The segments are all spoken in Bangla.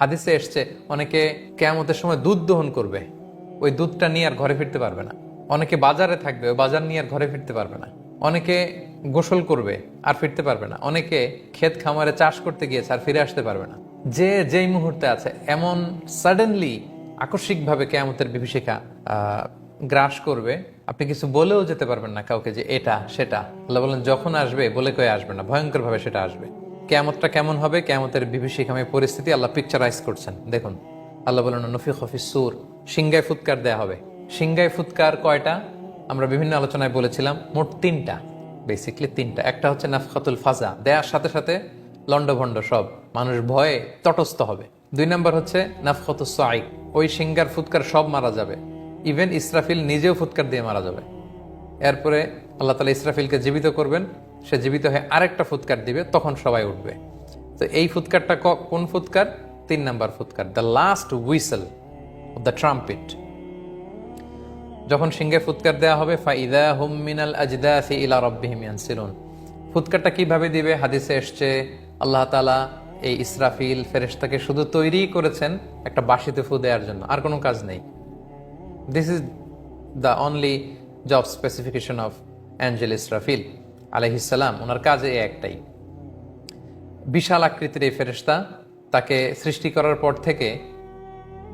হাদিসে এসছে অনেকে কিয়ামতের সময় দুধ দহন করবে, ওই দুধটা নিয়ে আর ঘরে ফিরতে পারবে না। অনেকে বাজারে থাকবে, ওই বাজার নিয়ে আর ঘরে ফিরতে পারবে না। অনেকে গোসল করবে আর ফিরতে পারবে না। অনেকে ক্ষেত খামারে চাষ করতে গিয়েছে আর ফিরে আসতে পারবে না। যে যেই মুহূর্তে আছে এমন সাডেনলি আকস্মিকভাবে কিয়ামতের বিভীষিকা গ্রাস করবে, আপনি কিছু বলেও যেতে পারবেন না কাউকে যে এটা সেটা। আল্লাহ বলেন যখন আসবে বলে কয়ে আসবে না, ভয়ঙ্কর ভাবে সেটা আসবে। কিয়ামতটা কেমন হবে, কিয়ামতের বিভীষিকাময় পরিস্থিতি আল্লাহ পিকচারাইজ করছেন। দেখুন, আল্লাহ বলেন নফিখ ফিস সূর, সিংগায় ফুৎকার দেয়া হবে। সিংগায় ফুৎকার কয়টা আমরা বিভিন্ন আলোচনায় বলেছিলাম, মোট তিনটা, বেসিকলি তিনটা। একটা হচ্ছে নাফখাতুল ফাজা, দেয়ার সাথে সাথে লন্ডভন্ড সব মানুষ ভয়ে তটস্থ হবে। 2 নম্বর হচ্ছে নাফখাতুস সাইক, ওই সিংগার ফুৎকার সব মারা যাবে, ইভেন ইসরাফিল নিজেও ফুৎকার দিয়ে মারা যাবে। এরপরে আল্লাহ তাআলা ইসরাফিলকে জীবিত করবেন, সে জীবিত হয়ে আরেকটা ফুৎকার দিবে, তখন সবাই উঠবে। তো এই ফুৎকারটা কোন ফুৎকার? 3 নম্বর ফুৎকার, the last whistle of the trumpet. যখন সিংহে ফুৎকার দেওয়া হবে, ফাইদা হুম মিনাল আজদাসি ইলা রাব্বিহিম ইয়ানসিলুন। ফুৎকারটা কিভাবে দিবে? হাদিসে এসছে আল্লাহ তাআলা এই ইসরাফিল ফেরেশতাকে শুধু তৈরি করেছেন একটা বাঁশিতে ফু দেওয়ার জন্য, আর কোনো কাজ নেই। This is the only job specification of Angel Israfil আলাইহিস সালাম। ওনার কাজ এই একটাই। বিশাল আকৃতির এই ফেরেশতা, তাকে সৃষ্টি করার পর থেকে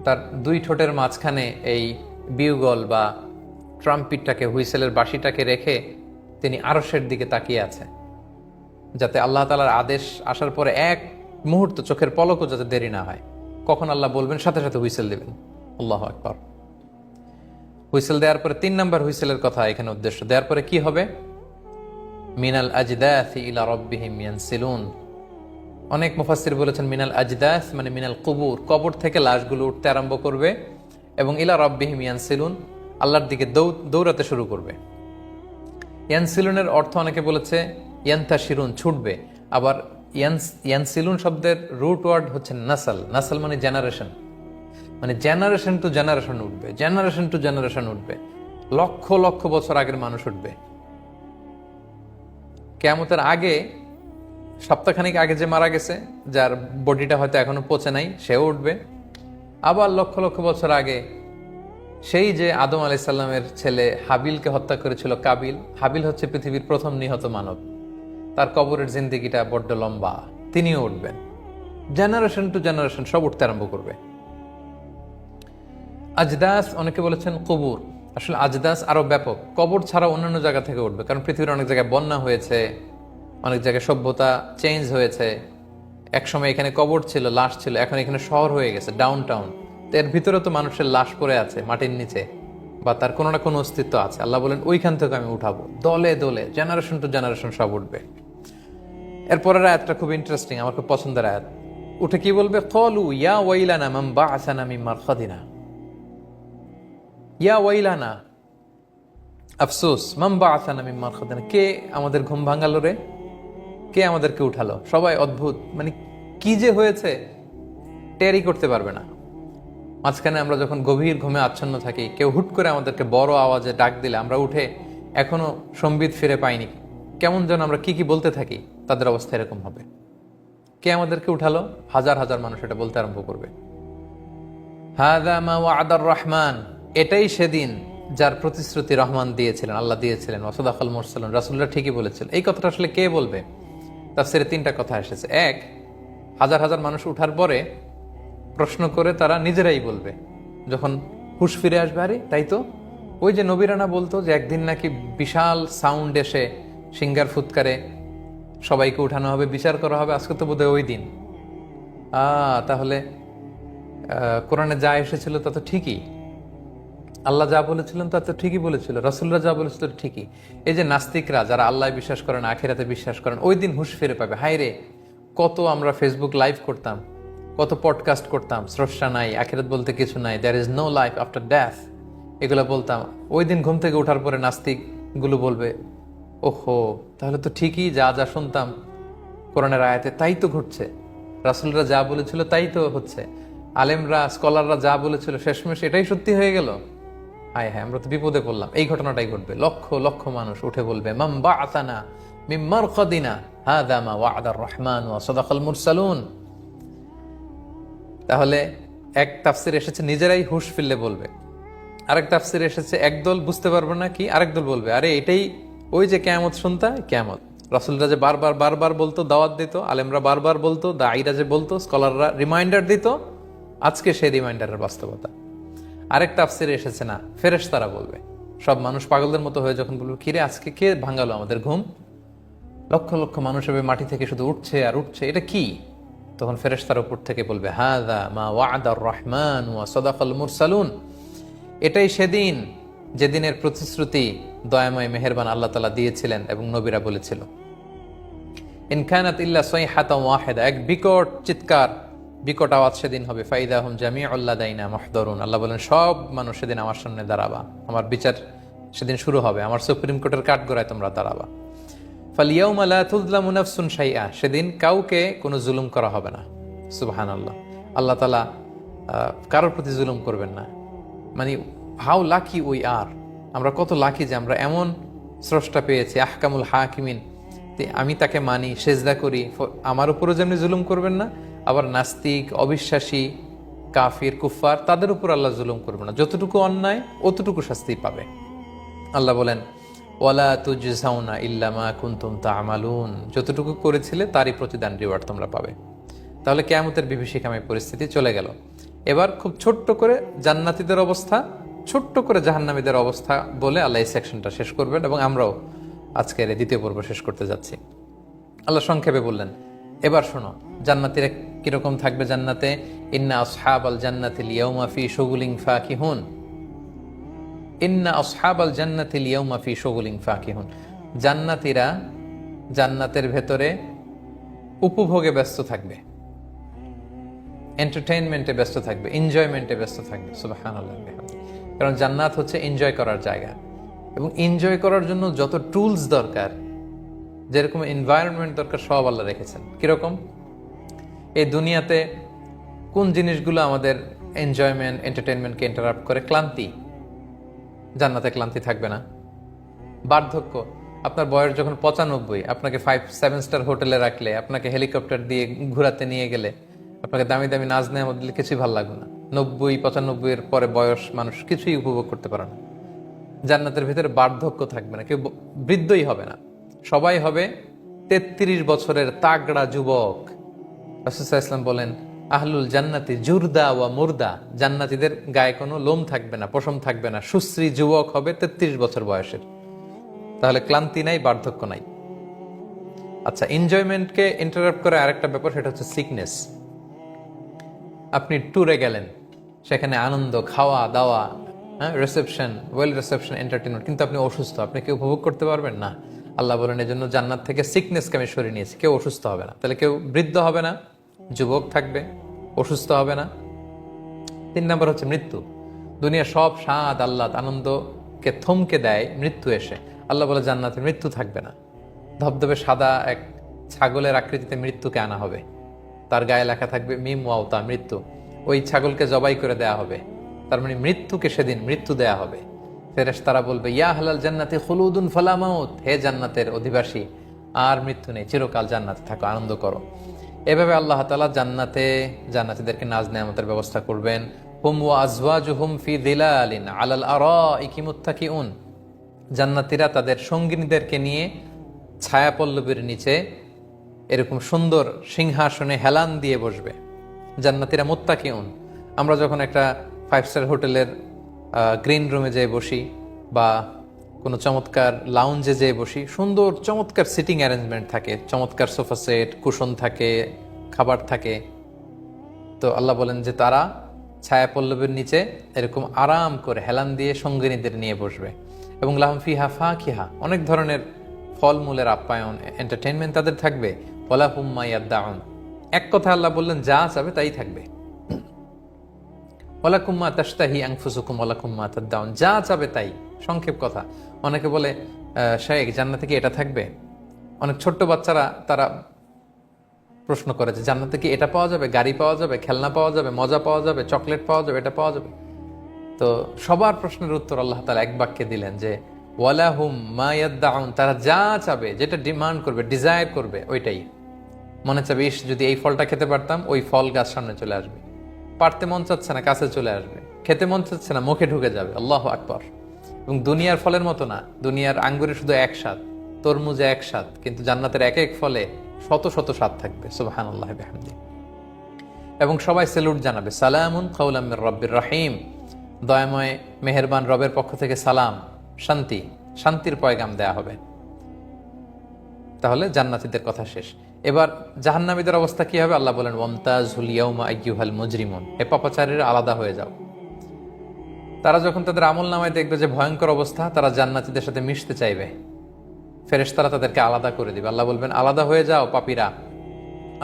তার 2 ঠোঁটের মাঝখানে এই বিউগল বা ট্রাম্পিটটাকে, হুইসেলের বাঁশিটাকে রেখে তিনি আরশের দিকে তাকিয়ে আছে, যাতে আল্লাহ তাআলার আদেশ আসার পরে এক মুহূর্ত, চোখের পলকও যাতে দেরি না হয়। কখন আল্লাহ বলবেন সাথে সাথে হুইসেল দিবেন। আল্লাহু আকবার। হুইসেল দেওয়ার পরে 3 নম্বর হুইসেলের কথা এখানে উদ্দেশ্য। দেওয়ার পরে কি হবে? মিনাল আজদাসি ইলা রাব্বিহিম ইয়ানসিলুন। অনেক মুফাসসির বলেছেন মিনাল আজদাস মানে মিনাল কুবুর, কবর থেকে লাশগুলো উঠতে আরম্ভ করবে, এবং ইলা রাব্বিহিম ইয়ানসিলুন, আল্লাহর দিকে দৌড়াতে শুরু করবে। ইয়ানসিলুনের অর্থ অনেকে বলেছে ইয়ান্তাশিরুন, ছুটবে। আবার ইয়ানসিলুন শব্দের রুট ওয়ার্ড হচ্ছে নাসাল। নাসাল মানে জেনারেশন, মানে জেনারেশন টু জেনারেশন উঠবে, জেনারেশন টু জেনারেশন উঠবে। লক্ষ লক্ষ বছর আগের মানুষ উঠবে। কিয়ামতের আগে, সপ্তাহখানিক আগে যে মারা গেছে, যার বডিটা হয়তো এখনো পচে নাই, সেও উঠবে। আবার লক্ষ লক্ষ বছর আগে সেই যে আদম আলাইহিস সালামের ছেলে হাবিলকে হত্যা করেছিল কাবিল, হাবিল হচ্ছে পৃথিবীর প্রথম নিহত মানব, তার কবরের জিন্দেগিটা বড্ড লম্বা, তিনিও উঠবেন। জেনারেশন টু জেনারেশন সব উঠতে আরম্ভ করবে। আজদাস অনেকে বলেছেন কবর, আসলে আজদাস আরো ব্যাপক, কবর ছাড়া অন্যান্য জায়গা থেকে উঠবে। কারণ পৃথিবীর অনেক জায়গায় বন্যা হয়েছে, অনেক জায়গায় সভ্যতা চেঞ্জ হয়েছে। একসময় এখানে কবর ছিল, লাশ ছিল, এখন এখানে শহর হয়ে গেছে, ডাউন টাউন। তো এর ভিতরে তো মানুষের লাশ পড়ে আছে মাটির নিচে, বা তার কোনো না কোনো অস্তিত্ব আছে। আল্লাহ বলেন ওইখান থেকে আমি উঠাবো, দলে দলে, জেনারেশন টু জেনারেশন সব উঠবে। এরপরের আয়াতটা খুব ইন্টারেস্টিং, আমার খুব পছন্দের আয়াত। উঠে কি বলবে? ক্বালু ইয়া ওয়াইলানা মান বা'আসানা মিন মারকাদিনা। ইয়া ওয়াইলানা, আফসোস, মান বা'আসানা মিন মারকাদিনা, কে আমাদের ঘুম ভাঙালো রে, কে আমাদেরকে উঠালো? সবাই অদ্ভুত, মানে কি যে হয়েছে টেরই করতে পারবে না। মাঝখানে আমরা যখন গভীর ঘুমে আচ্ছন্ন থাকি, কেউ হুট করে আমাদেরকে বড় আওয়াজে ডাক দিলে আমরা উঠে এখনো সম্বিত ফিরে পাইনি, কেমন যেন আমরা কি কি বলতে থাকি, তাদের অবস্থা এরকম হবে। কে আমাদেরকে উঠালো? হাজার হাজার মানুষ এটা বলতে আরম্ভ করবে। হাযা মা ওয়া'দার রহমান, এটাই সেদিন যার প্রতিশ্রুতি রহমান দিয়েছিলেন, আল্লাহ দিয়েছিলেন। ওয়াসাদাকাল মুরসালুন, রাসূলরা ঠিকই বলেছিলেন। এই কথাটা আসলে কে বলবে? তাফসীরে 3টা কথা এসেছে। এক, হাজার হাজার মানুষ উঠার পরে প্রশ্ন করে তারা নিজেরাই বলবে, যখন হুঁশ ফিরে আসবে, আরে তাই তো, ওই যে নবীরানা বলতো যে একদিন নাকি বিশাল সাউন্ড এসে সিঙ্গার ফুৎকারে সবাইকে উঠানো হবে, বিচার করা হবে, আজকে তো বোধহয় ওই দিন। তাহলে কোরআনে যা এসেছিল তা তো ঠিকই, আল্লাহ যা বলেছিলেন তা তো ঠিকই বলেছিল, রাসূলরা যা বলেছিল ঠিকই। এই যে নাস্তিকরা যারা আল্লাহ বিশ্বাস করেন, আখিরাতে বিশ্বাস করেন, ওই দিন হুঁশ ফিরে পাবে। হায় রে, কত আমরা ফেসবুক লাইভ করতাম, কত পডকাস্ট করতাম, স্রষ্টা নাই, আখিরাত বলতে কিছু নাই, there is no life after death, এগুলো বলতাম। ওই দিন ঘুম থেকে ওঠার পরে নাস্তিক গুলো বলবে, ওহো, তাহলে তো ঠিকই যা যা শুনতাম কোরআনের আয়াতে তাই তো ঘটছে, রাসূলরা যা বলেছিল তাই তো হচ্ছে, আলেমরা স্কলাররা যা বলেছিল শেষমেশ এটাই সত্যি হয়ে গেল। হায় হায়, আমরা তো বিপদে পড়লাম। এই ঘটনাটাই ঘটবে। লক্ষ লক্ষ মানুষ উঠে বলবে, মান বা'আসানা মিন মারকাদিনা হাযা মা ওয়া'দার রহমান ওয়া সাদাকাল মুরসালুন। তাহলে এক তাফসির এসেছে নিজেরাই হুঁশ ফিরলে বলবে, আরেক তাফসির এসেছে একদল বুঝতে পারবে না কি, আরেক দল বলবে আরে এটাই ওই যে কিয়ামত শুনতা কিয়ামত। রাসূলরা যে বারবার বারবার বলতো, দাওয়াত দিত, আলেমরা বারবার বলতো, দাঈরা যে বলতো, স্কলাররা রিমাইন্ডার দিত, আজকে সেই রিমাইন্ডারের বাস্তবতা। আরেক তাফসিরে এসেছে না ফেরেশতারা বলবে, সব মানুষ পাগলদের মতো হয়ে যখন বলবে কিরে আজকে কে ভাঙালো আমাদের ঘুম, লক্ষ লক্ষ মানুষ হবে মাটি থেকে শুধু উঠছে আর উঠছে, এটা কি? তখন ফেরেশতার উপর থেকে বলবে হাযা মা ওয়া'দার রহমান ওয়া সাদাকাল মুরসালুন, এটাই সেদিন যেদিনের প্রতিশ্রুতি দয়াময় মেহেরবান আল্লাহ তাআলা দিয়েছিলেন এবং নবীরা বলেছিল। ইন কানাত ইল্লা সাইহাতান ওয়াহিদা, এক বিকট চিৎকার, বিকট আওয়াজ সেদিন হবে। ফাইদাহুম জামিউল লাদাইনা মুহদারুন, আল্লাহ বলেন সব মানুষ সেদিন আমার সামনে দাঁড়াবা, আমার বিচার সেদিন শুরু হবে, আমার সুপ্রিম কোর্টের কাঠগড়ায় তোমরা দাঁড়াবা। ফালিয়াউমা লা তুযলামু নাফসুন শাইআ, সেদিন কাউকে কোনো জুলুম করা হবে না। সুবহানাল্লাহ, আল্লাহ তাআলা কারোর প্রতি জুলুম করবেন না। মানে হাউ লাকি উই আর, আমরা কত লাকি যে আমরা এমন স্রষ্টা পেয়েছি, আহকামুল হাকিমিন, আমি তাকে মানি, সেজদা করি, আমার উপরও যেমনি জুলুম করবেন না, আবার নাস্তিক, অবিশ্বাসী, কাফির, কুফফার তাদের উপর আল্লাহ জুলুম করবেন না। যতটুকু অন্যায় অতটুকু শাস্তি পাবে। আল্লাহ বলেন ওয়ালা তুজজাউনা ইল্লা মা কুনতুম তা'মালুন, যতটুকু করেছিলে তারই প্রতিদান, রিওয়ার্ড তোমরা পাবে। তাহলে কিয়ামতের বিভীষিকাময় পরিস্থিতি চলে গেল। এবার খুব ছোট্ট করে জান্নাতীদের অবস্থা, ছোট্ট করে জাহান্নামীদের অবস্থা বলে আল্লাহ এই সেকশনটা শেষ করবেন, এবং আমরাও আজকের এই দ্বিতীয় পর্ব শেষ করতে যাচ্ছি। আল্লাহ সংক্ষেপে বললেন এবার শোনো জান্নাতীরা কিরকম থাকবে জান্নাতে। ইন্না আসহাবাল জান্নাতিল ইয়াউমা ফি শুগুলিন ফাকিহুন, ইন্না আসহাবাল জান্নাতিল ইয়াউমা ফি শুগুলিন ফাকিহুন, জান্নাতীরা জান্নাতের ভেতরে উপভোগে ব্যস্ত থাকবে, এন্টারটেইনমেন্টে ব্যস্ত থাকবে, এনজয়মেন্টে ব্যস্ত থাকবে। সুবহানাল্লাহ, কারণ জান্নাত হচ্ছে এনজয় করার জায়গা, এবং এনজয় করার জন্য যত টুলস দরকার, যেরকম এনভায়রনমেন্ট দরকার, সব আল্লাহ রেখেছেন। কিরকম? এই দুনিয়াতে কোন জিনিসগুলো আমাদের এনজয়মেন্ট, এন্টারটেইনমেন্টকে ইন্টারাপ্ট করে? ক্লান্তি। জান্নাতে ক্লান্তি থাকবে না। বার্ধক্য, আপনার বয়স যখন 95, আপনাকে 5-7 স্টার হোটেলে রাখলে, আপনাকে হেলিকপ্টার দিয়ে ঘুরাতে নিয়ে গেলে, আপনাকে দামি দামি নাজ নেওয়া দিলে কিছুই ভালো লাগবে না। 90-95 এর পরে বয়স মানুষ কিছুই উপভোগ করতে পারে না। জান্নাতের ভিতরে বার্ধক্য থাকবে না, কেউ বৃদ্ধই হবে না, সবাই হবে 33 বছরের তাগড়া যুবক। রাসূল সাল্লাল্লাহু আলাইহি ওয়াসাল্লাম বলেন আহলুল জান্নাতি জুরদা ওয়া মুরদা, জান্নাতীদের গায়ে কোনো লোম থাকবে না, পশম থাকবে না, সুশ্রী যুবক হবে 33 বছর বয়সের। তাহলে ক্লান্তি নাই, বার্ধক্য নাই। আচ্ছা, এনজয়মেন্টকে ইন্টারাপ্ট করে আরেকটা ব্যাপার, সেটা হচ্ছে সিকনেস। আপনি ট্যুরে গেলেন, সেখানে আনন্দ, খাওয়া দাওয়া, রিসেপশন, ওয়েল রিসেপশন, এন্টারটেনমেন্ট, কিন্তু আপনি অসুস্থ, আপনি কি উপভোগ করতে পারবেন না? আল্লাহ বলেন এজন্য জান্নাত থেকে সিকনেসকে আমি সরিয়ে নিয়েছি, কেউ অসুস্থ হবে না। তাহলে কেউ বৃদ্ধ হবে না, যুবক থাকবে, অসুস্থ হবে না। 3 নম্বর হচ্ছে মৃত্যু। দুনিয়া সব স্বাদ, আল্লাহ আনন্দকে থমকে দেয় মৃত্যু এসে। আল্লাহ বলে জান্নাতে মৃত্যু থাকবে না। ধবধবে সাদা এক ছাগলের আকৃতিতে মৃত্যুকে আনা হবে, তার গায়ে লেখা থাকবে মিম ওয়াউতা, মৃত্যু। ওই ছাগলকে জবাই করে দেয়া হবে, তার মানে মৃত্যুকে সেদিন মৃত্যু দেয়া হবে। ফেরেশতারা বলবে ইয়া আহলাল জান্নাতি খুলুদুন ফালা মাউত, হে জান্নাতের অধিবাসী, আর মৃত্যু নেই, চিরকাল জান্নাতে থাকো, আনন্দ করো। এভাবে আল্লাহ তাআলা জান্নাতে জান্নাতীদেরকে নাজ নেয়ামতের ব্যবস্থা করবেন। হুম ওয়া আজওয়াজুহুম ফি যিলালিন আলাল আরাইকি মুত্তাকিউন, জান্নাতীরা তাদের সঙ্গিনীদেরকে নিয়ে ছায়াপল্লবীর নিচে এরকম সুন্দর সিংহাসনে হেলান দিয়ে বসবে। জান্নাতীরা মুত্তাকিউন। আমরা যখন একটা 5 স্টার হোটেলের গ্রিন রুমে যেয়ে বসি, বা কোনো চমৎকার লাউঞ্জে যেয়ে বসি, সুন্দর চমৎকার সিটিং অ্যারেঞ্জমেন্ট থাকে, চমৎকার সোফা সেট, কুশন থাকে, খাবার থাকে। তো আল্লাহ বলেন যে তারা ছায়াপল্লবের নিচে এরকম আরাম করে হেলান দিয়ে সঙ্গিনীদের নিয়ে বসবে, এবং লাহুম ফিহা ফাকিহা, অনেক ধরনের ফলমূলের আপ্যায়ন, এন্টারটেইনমেন্ট তাদের থাকবে। ওয়ালা হুম মা ইয়াদদাউন, এক কথা আল্লাহ বললেন যা চাবে তাই থাকবে। ওয়ালাকুম মা তাশতাহি আনফুসুকুম ওয়ালাকুম মা তাদদাউন, যা চাবে তাই। সংক্ষেপ কথা। অনেকে বলে শাইখ জান্নাতে কি এটা থাকবে? অনেক ছোট্ট বাচ্চারা তারা প্রশ্ন করে যে জান্নাতে কি এটা পাওয়া যাবে, গাড়ি পাওয়া যাবে, খেলনা পাওয়া যাবে, মজা পাওয়া যাবে, চকলেট পাওয়া যাবে, এটা পাওয়া যাবে? তো সবার প্রশ্নের উত্তর আল্লাহ তাআলা এক বাক্যে দিলেন যে ওয়ালাহুম মা ইয়াদদাউন, তারা যা চাবে, যেটা ডিমান্ড করবে, ডিজায়ার করবে, ওইটাই। মনে চাবে ইস যদি এই ফলটা খেতে পারতাম, ওই ফল গাছ সামনে চলে আসবে। পারতে মন চাচ্ছে না, কাছে চলে আসবে। খেতে মন চাচ্ছে না, মুখে ঢুকে যাবে। আল্লাহু আকবার। এবং দুনিয়ার ফলের মতো না, দুনিয়ার আঙ্গুরে শুধু এক স্বাদ, তরমুজে এক স্বাদ, কিন্তু জান্নাতের এক এক ফলে শত শত স্বাদ থাকবে। সুবহানাল্লাহি ওয়া বিহামদিহি। এবং সবাই সেলুট জানাবে, সালামুন কাওলাম মির রাব্বির রহিম, দয়াময় মেহেরবান রবের পক্ষ থেকে সালাম, শান্তি, শান্তির পয়গাম দেয়া হবে। তাহলে জান্নাতীদের কথা শেষ। এবার জাহান্নামীদের অবস্থা কি হবে? আল্লাহ বলেন, ওয়ামতাজুল ইয়াউমা আইয়ুহাল মুজরিমুন, হে পাপাচারীরা আলাদা হয়ে যাও। তারা যখন তাদের আমল নামায় দেখবে যে ভয়ঙ্কর অবস্থা, তারা জান্নাতীদের সাথে মিশতে চাইবে। ফেরেশতারা তাদেরকে আলাদা করে দিবে। আল্লাহ বলবেন, আলাদা হয়ে যাও পাপীরা।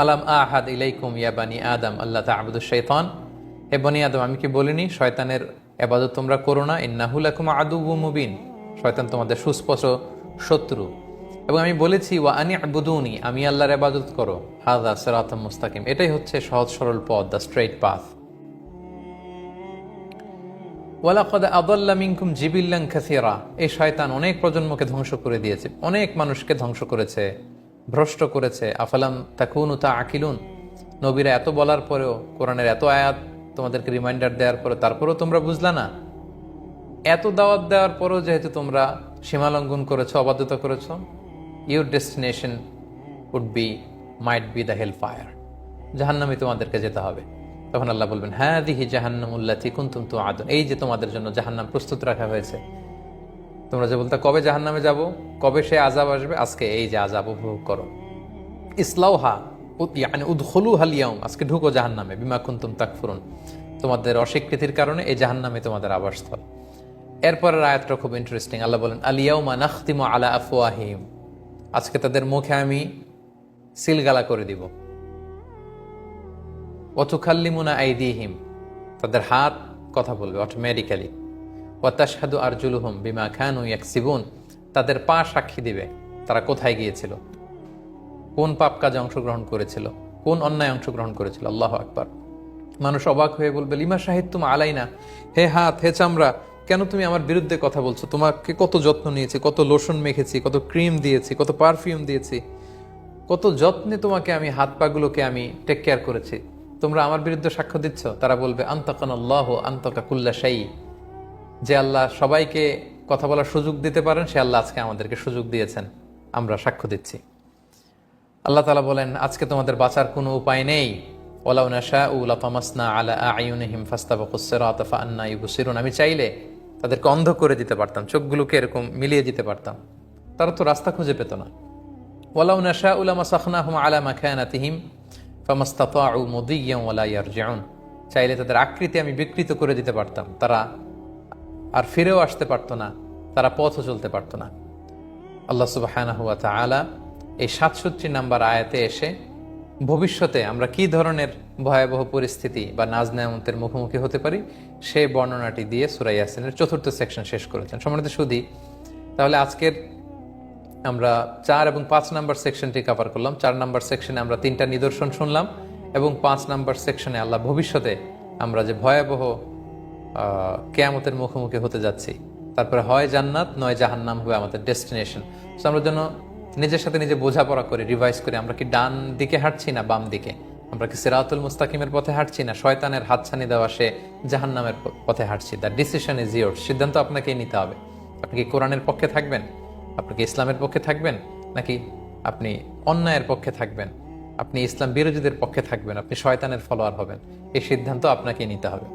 আলাম আহাদ ইলাইকুম ইয়া বানি আদম আল্লাহ তা'বুদুশ শাইতান, হে বনি আদম, আমি কি বলিনি শয়তানের ইবাদত তোমরা করো না? ইন্নাহু লাকুম আদুউম মুবিন, শয়তান তোমাদের সুস্পষ্ট শত্রু। এবং আমি বলেছি ওয়া আনি আবুদুনি, আমি আল্লাহর ইবাদত করো। হাযা সিরাতুম মুস্তাকিম, এটাই হচ্ছে সহজ সরল পথ, দ্য স্ট্রেইট পাথ। ওয়ালাকাদ আদাল্লা মিনকুম জিবিল্লান কাসীরা, এই শয়তান অনেক প্রজন্মকে ধ্বংস করে দিয়েছে, অনেক মানুষকে ধ্বংস করেছে, ভ্রষ্ট করেছে। আফালাম তাকুনু তাআকিলুন, নবীরা এত বলার পরেও, কোরআনের এত আয়াত তোমাদেরকে রিমাইন্ডার দেওয়ার পরে, তারপরেও তোমরা বুঝলা না? এত দাওয়াত দেওয়ার পরেও যেহেতু তোমরা সীমালঙ্ঘন করেছো, অবাধ্যতা করেছো, your destination would be, might be the hell fire, জাহান্নামে তোমাদেরকে যেতে হবে। তখন আল্লাহ বলবেন, হাযিহি জাহান্নামুল্লাতী কুনতুম তুআদুন, এই যে তোমাদের জন্য জাহান্নাম প্রস্তুত রাখা হয়েছে। তোমরা যে বলতে কবে জাহান্নামে যাব, কবে সে আযাব আসবে, আজকে এই যে আযাব উপভোগ করো। ইসলাউহা ইয়ানি উদখুলুহাল ইয়াউম, আজকে ঢুকো জাহান্নামে, বিমা কুনতুম তাকফুরুন, তোমাদের অস্বীকৃতির কারণে এই জাহান্নামে তোমাদের আবাসস্থল। এরপরের আয়াতটা খুব ইন্টারেস্টিং। আল্লাহ বলেন, আল ইয়াউমা নাখতিমু আলা আফওয়াহিহিম, আজকে তাদের মুখে আমি সিলগালা করে দিব। ওয়া তুকাল্লিমুনা আইদিহিম, তাদের হাত কথা বলবে অটোমেটিক্যালি। ওয়া তাশহাদু আরজুলুহুম বিমা কানু ইয়াকসিবুন, তাদের পা সাক্ষী দিবে তারা কোথায় গিয়েছিল, কোন পাপ কাজে অংশগ্রহণ করেছিল, কোন অন্যায় অংশগ্রহণ করেছিল। আল্লাহু আকবার। মানুষ অবাক হয়ে বলবে, লিমা শাহিদতুম আলাইনা, হে হাত, হে চামড়া, কেন তুমি আমার বিরুদ্ধে কথা বলছো? তোমাকে কত যত্ন নিয়েছি, কত লোশন মেখেছি, কত ক্রিম দিয়েছি, কত পারফিউম দিয়েছি, কত যত্নে তোমাকে আমি হাত পাগুলোকে আমি টেক কেয়ার করেছি, তোমরা আমার বিরুদ্ধে সাক্ষ্য দিচ্ছ? তারা বলবে, আনতাকানাল্লাহু আনতাকা কুল্লা শাই, যে আল্লাহ সবাইকে কথা বলার সুযোগ দিতে পারেন, সে আল্লাহ আজকে আমাদেরকে সুযোগ দিয়েছেন, আমরা সাক্ষ্য দিচ্ছি। আল্লাহ তাআলা বলেন, আজকে তোমাদের বাঁচার কোনো উপায় নেই। ওয়ালাউ নাশাউ লাতামাসনা আলা আ'য়ুনিহিম ফাস্তাবাকুস সিরাতা ফাআন্না ইউবসিরুন, আমি চাইলে তাদেরকে অন্ধ করে দিতে পারতাম, চোখগুলোকে এরকম মিলিয়ে দিতে পারতাম, তারা তো রাস্তা খুঁজে পেত না। ওয়ালাউ নাশাউ লামাসাখনাহুম আলা মাকানাতিহিম ফামাস্তাতাউ মুদিয়্যান ওয়ালা ইয়ারজিউন, চাইলে তাদের আকৃতি আমি বিকৃত করে দিতে পারতাম, তারা আর ফিরেও আসতে পারতো না, তারা পথও চলতে পারতো না। আল্লাহ সুবহানাহু ওয়া তাআলা এই ৬৭ নম্বর আয়াতে এসে ভবিষ্যতে আমরা কি ধরনের ভয়াবহ পরিস্থিতি বা নাজ নেয়ামতের মুখোমুখি হতে পারি সেই বর্ণনাটি দিয়ে সূরা ইয়াসিনের ৪র্থ সেকশন শেষ করেছেন। সম্মানিত সুধী, তাহলে আজকের আমরা ৪ এবং ৫ নম্বর সেকশনটি কভার করলাম। ৪ নম্বর সেকশনে আমরা ৩টা নিদর্শন শুনলাম এবং ৫ নম্বর সেকশনে আল্লাহ ভবিষ্যতে আমরা যে ভয়াবহ কিয়ামতের মুখোমুখি হতে যাচ্ছি, তারপরে হয় জান্নাত নয় জাহান্নাম হবে আমাদের ডেস্টিনেশন। সো আমরা যেন নিজের সাথে নিজে বোঝাপড়া করে রিভাইজ করে, আমরা কি ডান দিকে হাঁটছি না বাম দিকে, আমরা কি সিরাতুল মুস্তাকিমের পথে হাঁটছি না শয়তানের হাতছানি দেওয়া সে জাহান্নামের পথে হাঁটছি। দ্য ডিসিশন ইজ ইয়োর, সিদ্ধান্ত আপনাকেই নিতে হবে। আপনি কি কোরআনের পক্ষে থাকবেন, আপনি কি ইসলামের পক্ষে থাকবেন, নাকি আপনি অন্যায়ের পক্ষে থাকবেন, আপনি ইসলাম বিরোধীদের পক্ষে থাকবেন, আপনি শয়তানের ফলোয়ার হবেন, এই সিদ্ধান্ত আপনাকেই নিতে হবে।